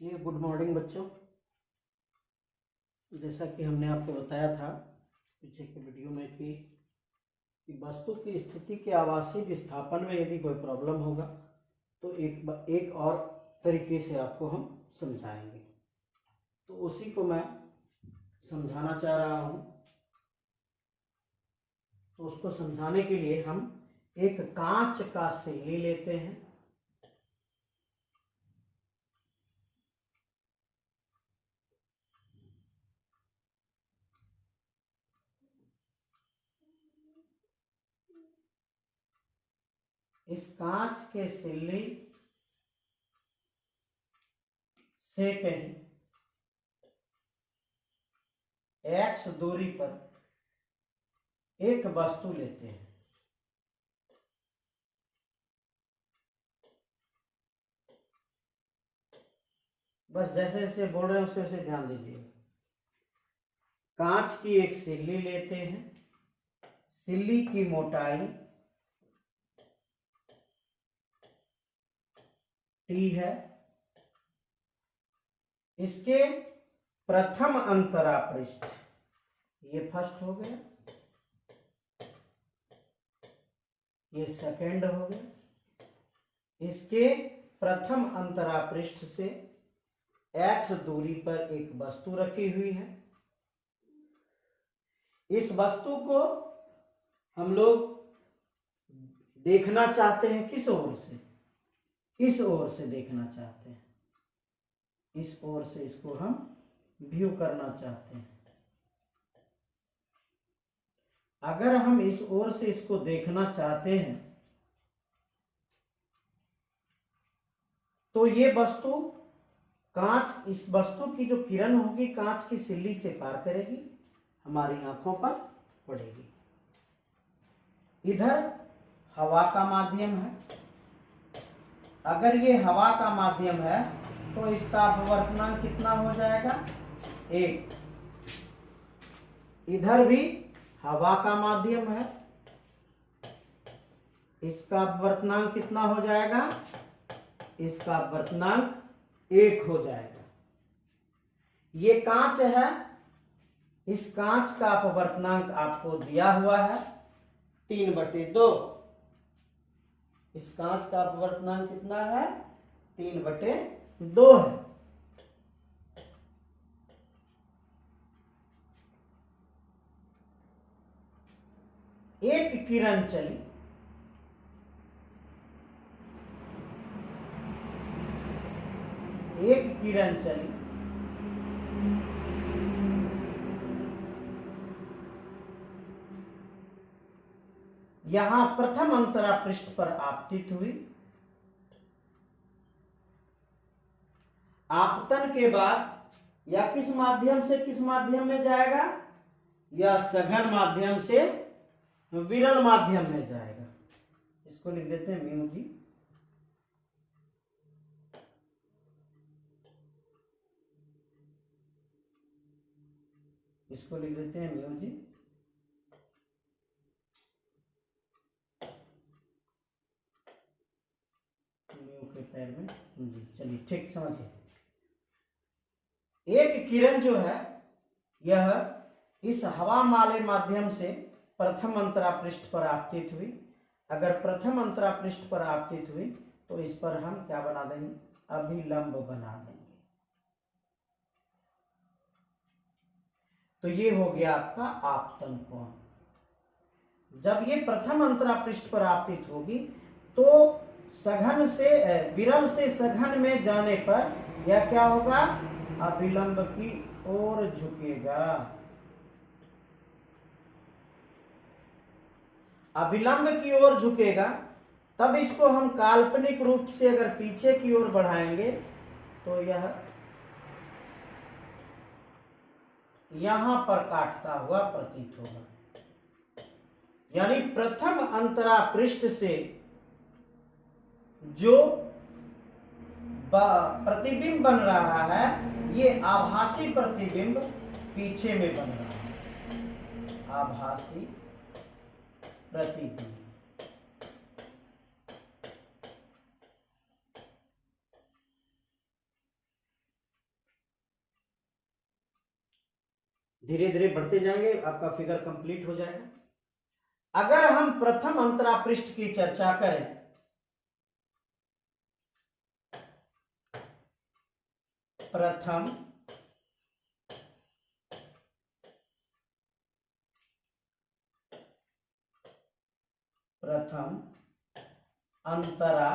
ये good morning बच्चों। जैसा कि हमने आपको बताया था पीछे के वीडियो में कि वस्तु की स्थिति के आवासीय विस्थापन में यदि कोई प्रॉब्लम होगा तो एक और तरीके से आपको हम समझाएंगे। तो उसी को मैं समझाना चाह रहा हूँ। तो उसको समझाने के लिए हम एक कांच का सिल्ली लेते हैं। इस कांच के सिल्ली से कहीं x दूरी पर एक वस्तु लेते हैं। बस जैसे जैसे बोल रहे हैं उसे उसे ध्यान दीजिए। कांच की एक सिल्ली लेते हैं। सिल्ली की मोटाई t है। इसके प्रथम अंतरापृष्ठ, ये फर्स्ट हो गया, ये सेकंड हो गया। इसके प्रथम अंतरापृष्ठ से x दूरी पर एक वस्तु रखी हुई है। इस वस्तु को हम लोग देखना चाहते हैं किस ओर से? इस ओर से देखना चाहते हैं। इस ओर से इसको हम व्यू करना चाहते हैं। अगर हम इस ओर से इसको देखना चाहते हैं तो ये वस्तु कांच, इस वस्तु की जो किरण होगी कांच की सिल्ली से पार करेगी, हमारी आंखों पर पड़ेगी। इधर हवा का माध्यम है। अगर ये हवा का माध्यम है तो इसका अपवर्तनांक कितना हो जाएगा? 1। इधर भी हवा का माध्यम है, इसका अपवर्तनांक कितना हो जाएगा? इसका अपवर्तनांक 1 हो जाएगा। ये कांच है, इस कांच का अपवर्तनांक आपको दिया हुआ है 3/2। इस कांच का अपवर्तनांक कितना है? 3/2 है। एक किरण चली, एक किरण चली, यहां प्रथम अंतरापृष्ठ पर आपतित हुई। आपतन के बाद या किस माध्यम से किस माध्यम में जाएगा? या सघन माध्यम से विरल माध्यम में जाएगा। इसको लिख देते हैं म्यू जी। इसको लिख देते हैं म्यू जी। म्यू के पैर में जी। चलिए ठीक समझिए। एक किरण जो है यह इस हवा वाले माध्यम से प्रथम अंतरापृष्ठ पर आपतित हुई। अगर प्रथम अंतरापृष्ठ पर आपतित हुई तो इस पर हम क्या बना देंगे? अभिलंब बना देंगे। तो ये हो गया आपका आपतन कोण। जब ये प्रथम अंतरापृष्ठ पर आपतित होगी तो सघन से विरल से सघन में जाने पर यह क्या होगा? अभिलंब की ओर झुकेगा। अभिलंब की ओर झुकेगा, तब इसको हम काल्पनिक रूप से अगर पीछे की ओर बढ़ाएंगे तो यह यहां पर काटता हुआ प्रतीत होगा। यानी प्रथम अंतरापृष्ठ से जो प्रतिबिंब बन रहा है ये आभासी प्रतिबिंब पीछे में बन रहा है। आभासी प्रतिबिंब। धीरे धीरे बढ़ते जाएंगे, आपका फिगर कंप्लीट हो जाएगा। अगर हम प्रथम अंतरा पृष्ठ की चर्चा करें, प्रथम अंतरा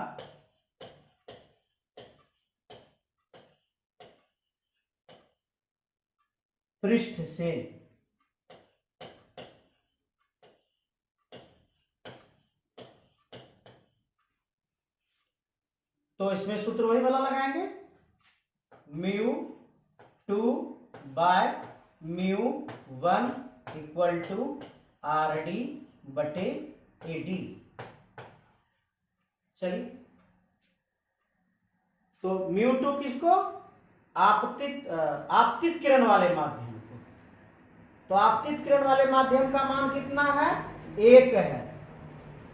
पृष्ठ से तो इसमें सूत्र वही वाला लगाएंगे, μ2 बाय μ1 इक्वल टू RD बटे AD। चलिए, तो μ2 किसको? आपतित किरण वाले माध्यम को। तो आपतित किरण वाले माध्यम का मान कितना है? 1 है।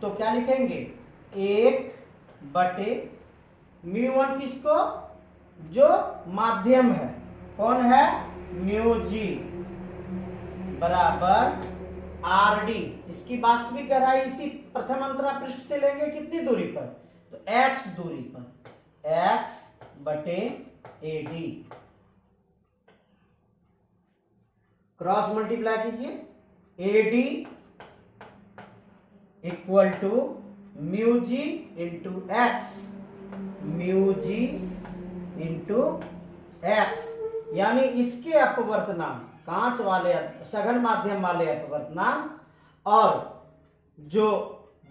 तो क्या लिखेंगे? 1 बटे μ1 किसको? जो माध्यम है, कौन है? μg बराबर RD। इसकी वास्तविक गहराई इसी प्रथम अंतरा पृष्ठ से लेंगे कितनी दूरी पर? तो x दूरी पर, x बटे AD। क्रॉस मल्टीप्लाई कीजिए, AD equal to μg into x, μg into x, यानी इसके अपवर्तनांक, कांच वाले सघन माध्यम वाले अपवर्तनांक और जो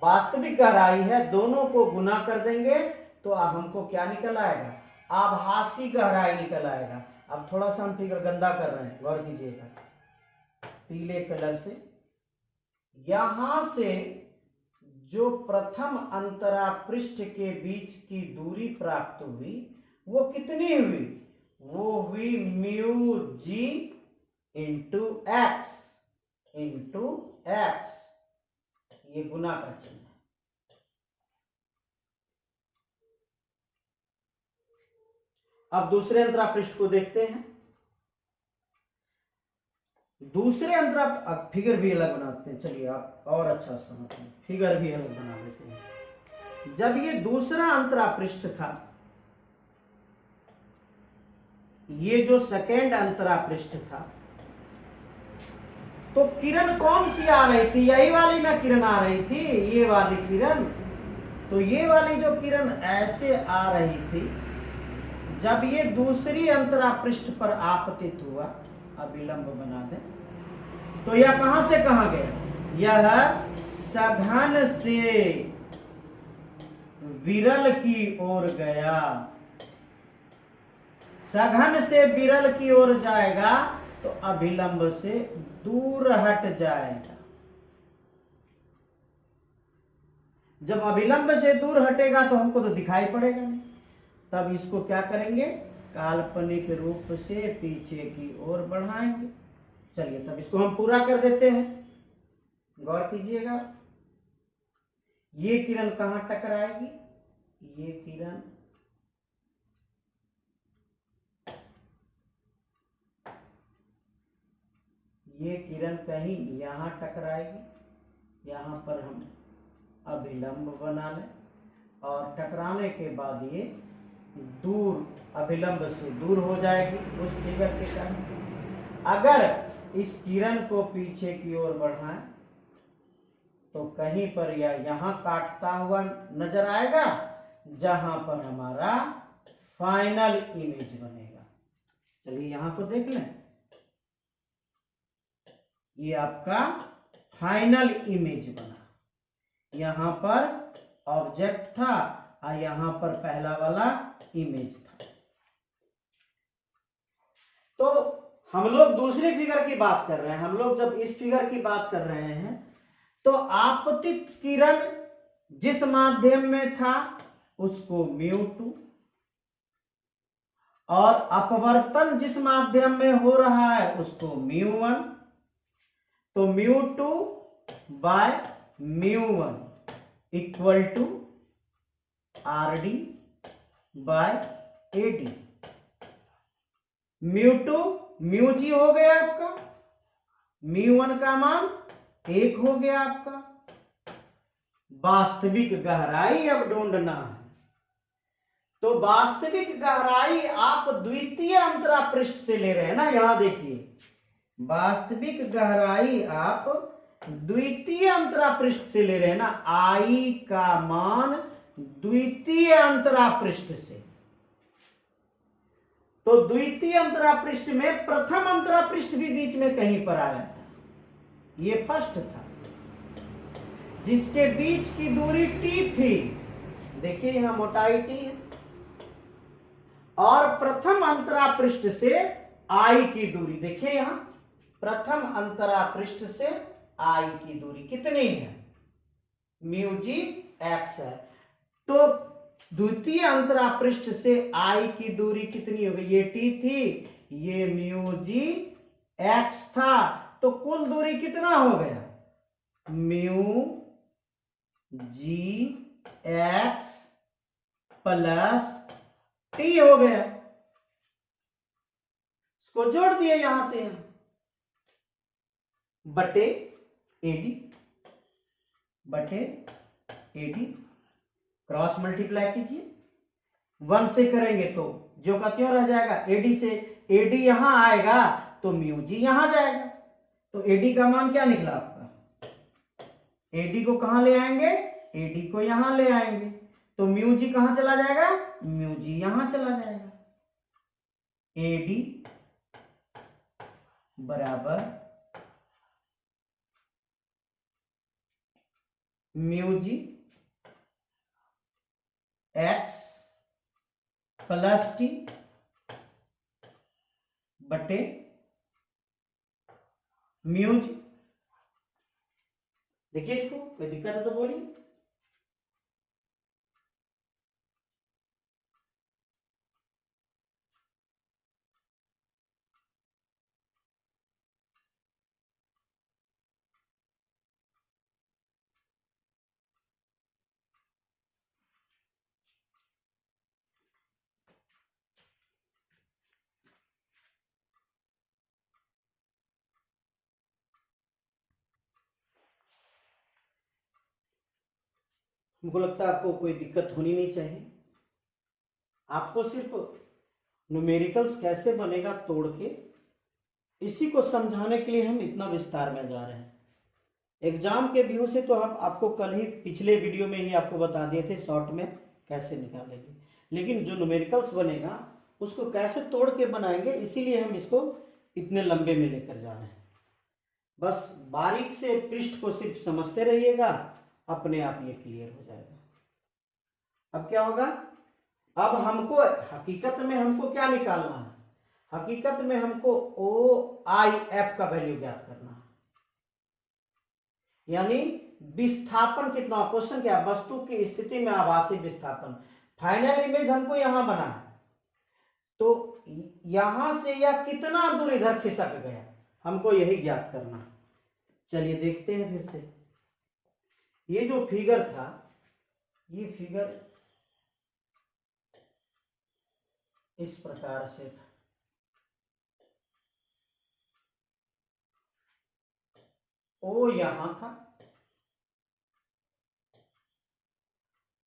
वास्तविक गहराई है, दोनों को गुना कर देंगे तो हमको क्या निकल आएगा? आभासी गहराई निकल आएगा। अब थोड़ा सा हम फिगर गंदा कर रहे हैं, गौर कीजिएगा, पीले कलर से। यहां से जो प्रथम अंतरा पृष्ठ के बीच की दूरी प्राप्त हुई वो कितनी हुई? वो हुई μg इंटू x, ये गुना का चिन्ह है। अब दूसरे अंतरा पृष्ठ को देखते हैं। दूसरे अंतरा, अब फिगर भी अलग बनाते हैं, चलिए आप और अच्छा समझते हैं, फिगर भी अलग बना देते हैं। जब ये दूसरा अंतरा पृष्ठ था, ये जो सेकेंड अंतरा पृष्ठ था, तो किरण कौन सी आ रही थी? यही वाली ना किरण आ रही थी, ये वाली किरण। तो ये वाली जो किरण ऐसे आ रही थी, जब ये दूसरी अंतरा पृष्ठ पर आपतित हुआ, अभिलंब बना दें, तो यह कहां से कहां गया? यह सघन से विरल की ओर गया। सघन से विरल की ओर जाएगा तो अभिलंब से दूर हट जाएगा। जब अभिलंब से दूर हटेगा तो हमको तो दिखाई पड़ेगा नहीं, तब इसको क्या करेंगे? काल्पनिक रूप से पीछे की ओर बढ़ाएंगे। चलिए, तब इसको हम पूरा कर देते हैं, गौर कीजिएगा। ये किरण कहां टकराएगी? ये किरण कहीं यहां टकराएगी। यहां पर हम अभिलंब बना लें और टकराने के बाद ये दूर, अभिलंब से दूर हो जाएगी उस फिगर के कारण। अगर इस किरण को पीछे की ओर बढ़ाएं तो कहीं पर या यहां काटता हुआ नजर आएगा, जहां पर हमारा फाइनल इमेज बनेगा। चलिए यहां को देख लें, ये आपका फाइनल इमेज बना। यहां पर ऑब्जेक्ट था और यहां पर पहला वाला इमेज था। तो हम लोग दूसरी फिगर की बात कर रहे हैं। हम लोग जब इस फिगर की बात कर रहे हैं तो आपतित किरण जिस माध्यम में था उसको μ2 और अपवर्तन जिस माध्यम में हो रहा है उसको μ1। तो μ2 by μ1 equal to RD by AD। μ2 μg हो गया आपका, μ1 का मान 1 हो गया आपका। वास्तविक गहराई अब ढूंढना है, तो वास्तविक गहराई आप द्वितीय अंतरा पृष्ठ से ले रहे हैं ना। यहां देखिए, वास्तविक गहराई आप द्वितीय अंतरा पृष्ठ से ले रहे हैं ना। आई का मान द्वितीय अंतरा पृष्ठ से, तो द्वितीय अंतरा पृष्ठ में प्रथम अंतरा पृष्ठ भी बीच में कहीं पर आया था, ये फर्स्ट था, जिसके बीच की दूरी टी थी। देखिए यहां मोटाई टी है, और प्रथम अंतरा पृष्ठ से आई की दूरी देखिए, यहां प्रथम अंतरा पृष्ठ से आई की दूरी कितनी है, μg x है। तो द्वितीय अंतरा पृष्ठ से आई की दूरी कितनी हो गई, ये t थी, ये μg x था, तो कुल दूरी कितना हो गया, μg x प्लस t हो गया। इसको जोड़ दिए यहां से, बटे एडी, बटे एडी, क्रॉस मल्टीप्लाई कीजिए, 1 से करेंगे तो जो का क्यों रह जाएगा, एडी से एडी यहां आएगा तो μg यहां जाएगा, तो एडी का मान क्या निकला आपका, एडी को कहां ले आएंगे, एडी को यहां ले आएंगे, तो μg कहां चला जाएगा, μg यहां चला जाएगा। एडी बराबर μg x प्लस टी बटे μg। देखिए इसको, कोई दिक्कत है तो बोलिए। मुझको लगता है आपको कोई दिक्कत होनी नहीं चाहिए। आपको सिर्फ न्यूमेरिकल्स कैसे बनेगा तोड़ के, इसी को समझाने के लिए हम इतना विस्तार में जा रहे हैं। एग्जाम के व्यू से तो हम आपको कल ही पिछले वीडियो में ही आपको बता दिए थे शॉर्ट में कैसे निकालेंगे, लेकिन जो न्यूमेरिकल्स बनेगा उसको कैसे तोड़ के बनाएंगे, इसीलिए हम इसको इतने लंबे में लेकर जा रहे हैं। बस बारीक से पृष्ठ को सिर्फ समझते रहिएगा, अपने आप ये क्लियर हो जाएगा। अब क्या होगा, अब हमको हकीकत में हमको क्या निकालना है, हकीकत में हमको OIF का वैल्यू ज्ञात करना है, यानी विस्थापन कितना, क्वेश्चन क्या, वस्तु की स्थिति में आभासी विस्थापन। फाइनल इमेज हमको यहां बना है, तो यहां से यह कितना दूर इधर खिसक गया, हमको यही ज्ञात करना है। चलिए देखते हैं फिर से। ये जो फिगर था, ये फिगर इस प्रकार से था, ओ यहां था,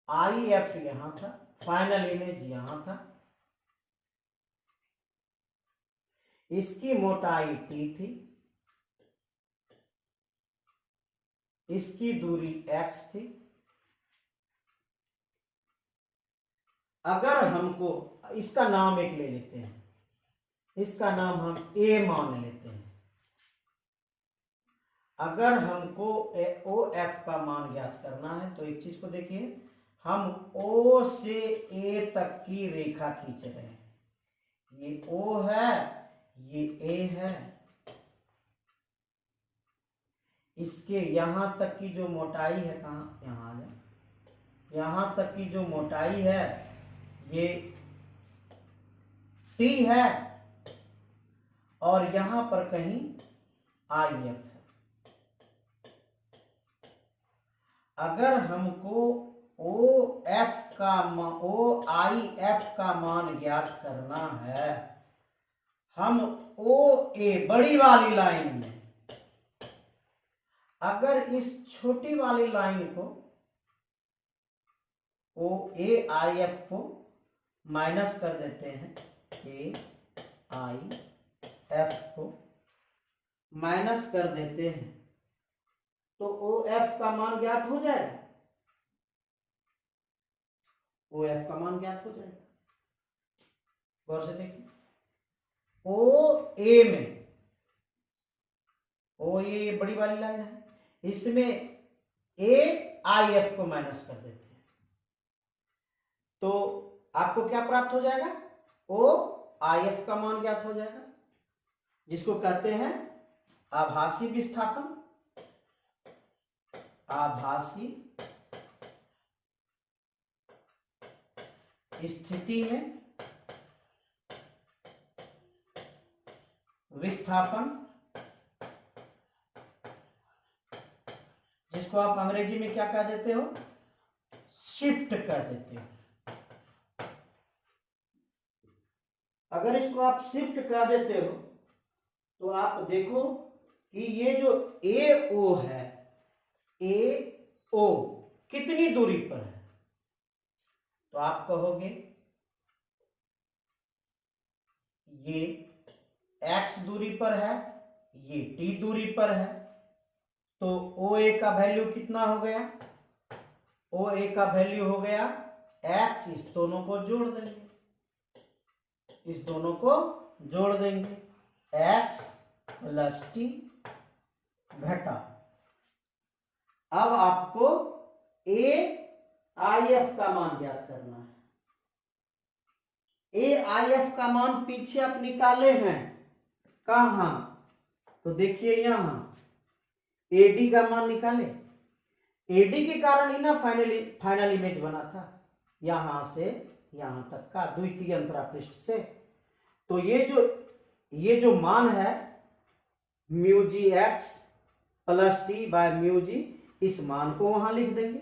IF यहां था, फाइनल इमेज यहां था, इसकी मोटाई t थी, इसकी दूरी x थी। अगर हमको इसका नाम एक ले लेते हैं, इसका नाम हम A मान लेते हैं। अगर हमको OF का मान ज्ञात करना है तो एक चीज को देखिए, हम O से A तक की रेखा खींच रहे हैं, ये O है, ये A है, इसके यहां तक की जो मोटाई है, कहाँ, यहां आ जाए, यहां तक की जो मोटाई है ये T है, और यहां पर कहीं IF है। अगर हमको OIF का मान ज्ञात करना है, हम OA बड़ी वाली लाइन में अगर इस छोटी वाली लाइन को AIF को माइनस कर देते हैं, AIF को माइनस कर देते हैं तो OF का मान ज्ञात हो जाएगा। OF का मान ज्ञात हो जाएगा। गौर से देखिए, OA में, OA बड़ी वाली लाइन है, इसमें AIF को माइनस कर देते हैं तो आपको क्या प्राप्त हो जाएगा, OIF का मान ज्ञात हो जाएगा, जिसको कहते हैं आभासी विस्थापन। आभासी स्थिति में विस्थापन, जिसको आप अंग्रेजी में क्या कह देते हो, शिफ्ट कह देते हो। अगर इसको आप शिफ्ट कह देते हो तो आप देखो कि ये जो AO है, AO कितनी दूरी पर है, तो आप कहोगे ये x दूरी पर है, ये t दूरी पर है, तो OA का वैल्यू कितना हो गया, OA का वैल्यू हो गया x, इस दोनों को जोड़ देंगे, इस दोनों को जोड़ देंगे, x प्लस t घटा। अब आपको AIF का मान ज्ञात करना है। AIF का मान पीछे आप निकाले हैं, कहां, तो देखिए यहां AD का मान निकाले। AD के कारण ही ना फाइनल इमेज बना था, यहां से यहां तक का द्वितीय अंतरा पृष्ठ से। तो ये जो मान है μgx plus T by μg, इस मान को वहां लिख देंगे।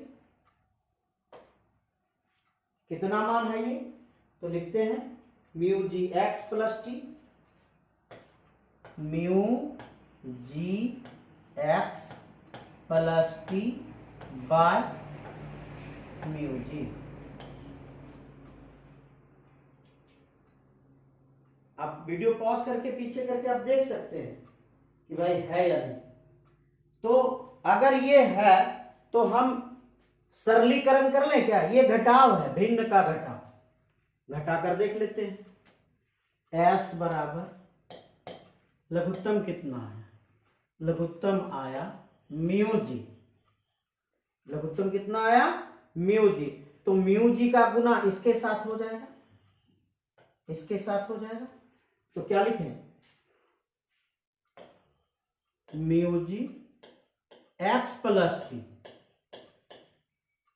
कितना मान है ये, तो लिखते हैं μgx plus T, μgx plus T by μg। आप वीडियो पॉज करके पीछे करके आप देख सकते हैं कि भाई है या नहीं। तो अगर ये है तो हम सरलीकरण कर लें क्या, ये घटाव है, भिन्न का घटाव, घटा कर देख लेते हैं। S बराबर लघुत्तम कितना है, लघुत्तम आया μg, लघुत्तम कितना आया μg, तो μg का गुना इसके साथ हो जाएगा, इसके साथ हो जाएगा, तो क्या लिखें, μg x plus T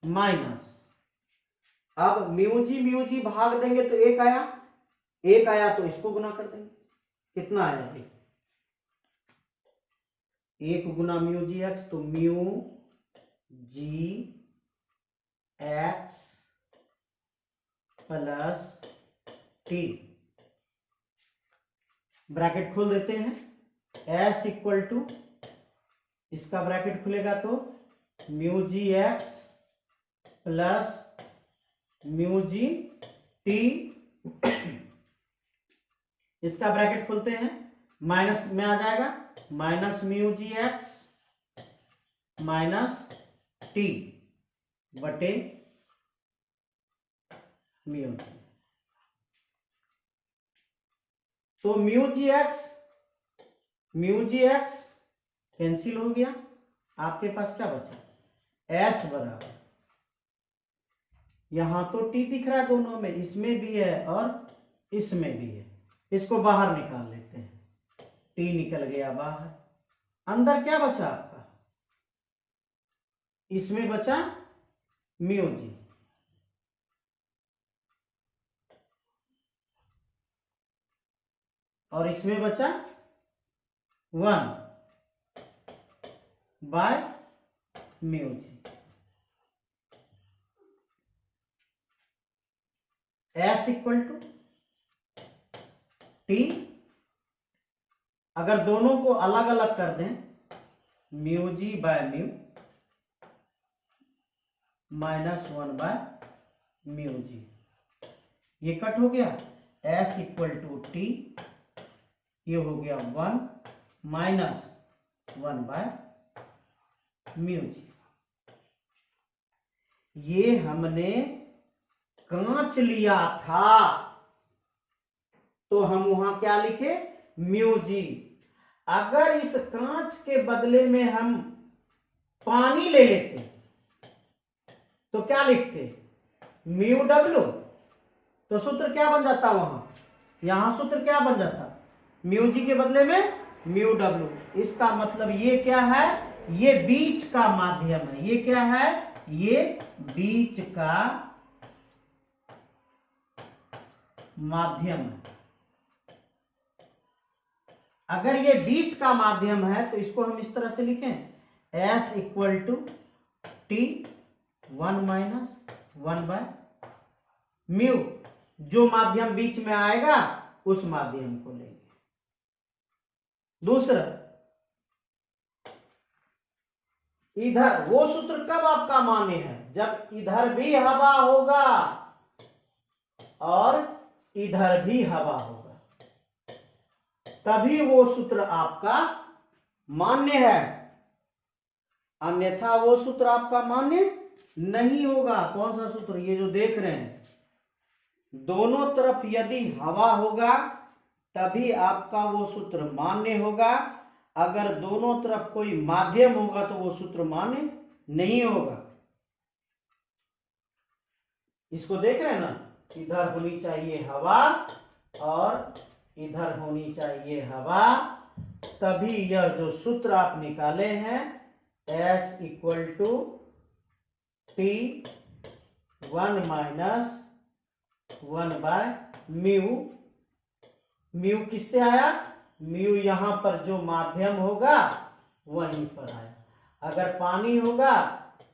minus, अब μg भाग देंगे तो एक आया, एक आया तो इसको गुना कर देंगे, कितना आया, एक गुना μgx, तो μgx प्लस टी, ब्रैकेट खोल देते हैं, s इक्वल टू, इसका ब्रैकेट खुलेगा तो μgx प्लस μgt, इसका ब्रैकेट खोलते हैं, माइनस में आ जाएगा, माइनस μgx माइनस टी बटे μg। तो μgx कैंसिल हो गया, आपके पास क्या बचा, s बराबर, यहां तो t दिख रहा है दोनों में, इसमें भी है और इसमें भी है, इसको बाहर निकाल लेते हैं, t निकल गया बाहर, अंदर क्या बचा आपका, इसमें बचा μg, और इसमें बचा 1 by μg। s equal to T, अगर दोनों को अलग अलग कर दें mu g by mu minus 1 by mu g. ये कट हो गया, एस इक्वल टू टी, ये हो गया 1 माइनस 1 बाय म्यू जी। ये हमने कांच लिया था तो हम वहां क्या लिखे, म्यू जी। अगर इस कांच के बदले में हम पानी ले लेते तो क्या लिखते, म्यू डब्ल्यू। तो सूत्र क्या बन जाता वहां, यहां सूत्र क्या बन जाता, म्यू जी के बदले में म्यू डब्ल्यू। इसका मतलब ये क्या है, ये बीच का माध्यम है। ये क्या है, ये बीच का माध्यम है। अगर ये बीच का माध्यम है तो इसको हम इस तरह से लिखें, S equal to T 1 minus 1 by mu. जो माध्यम बीच में आएगा उस माध्यम को लेंगे। दूसरा, इधर वो सूत्र कब आपका मान्य है, जब इधर भी हवा होगा और इधर भी हवा होगा, तभी वो सूत्र आपका मान्य है। अन्यथा वो सूत्र आपका मान्य नहीं होगा। कौन सा सूत्र, ये जो देख रहे हैं, दोनों तरफ यदि हवा होगा तभी आपका वो सूत्र मान्य होगा। अगर दोनों तरफ कोई माध्यम होगा तो वो सूत्र मान्य नहीं होगा। इसको देख रहे हैं ना, इधर होनी चाहिए हवा और इधर होनी चाहिए हवा, तभी यह जो सूत्र आप निकाले हैं S equal to T 1 minus 1 by mu. Mu किससे आया, म्यू यहां पर जो माध्यम होगा वहीं पर आया। अगर पानी होगा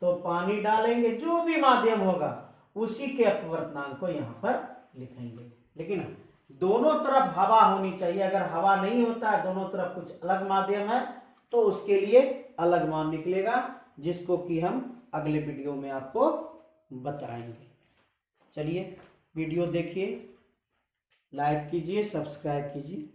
तो पानी डालेंगे, जो भी माध्यम होगा उसी के अपवर्तनांक को यहां पर लिखेंगे। लेकिन दोनों तरफ हवा होनी चाहिए। अगर हवा नहीं होता है, दोनों तरफ कुछ अलग माध्यम है, तो उसके लिए अलग मान निकलेगा, जिसको कि हम अगले वीडियो में आपको बताएंगे। चलिए वीडियो देखिए, लाइक कीजिए, सब्सक्राइब कीजिए।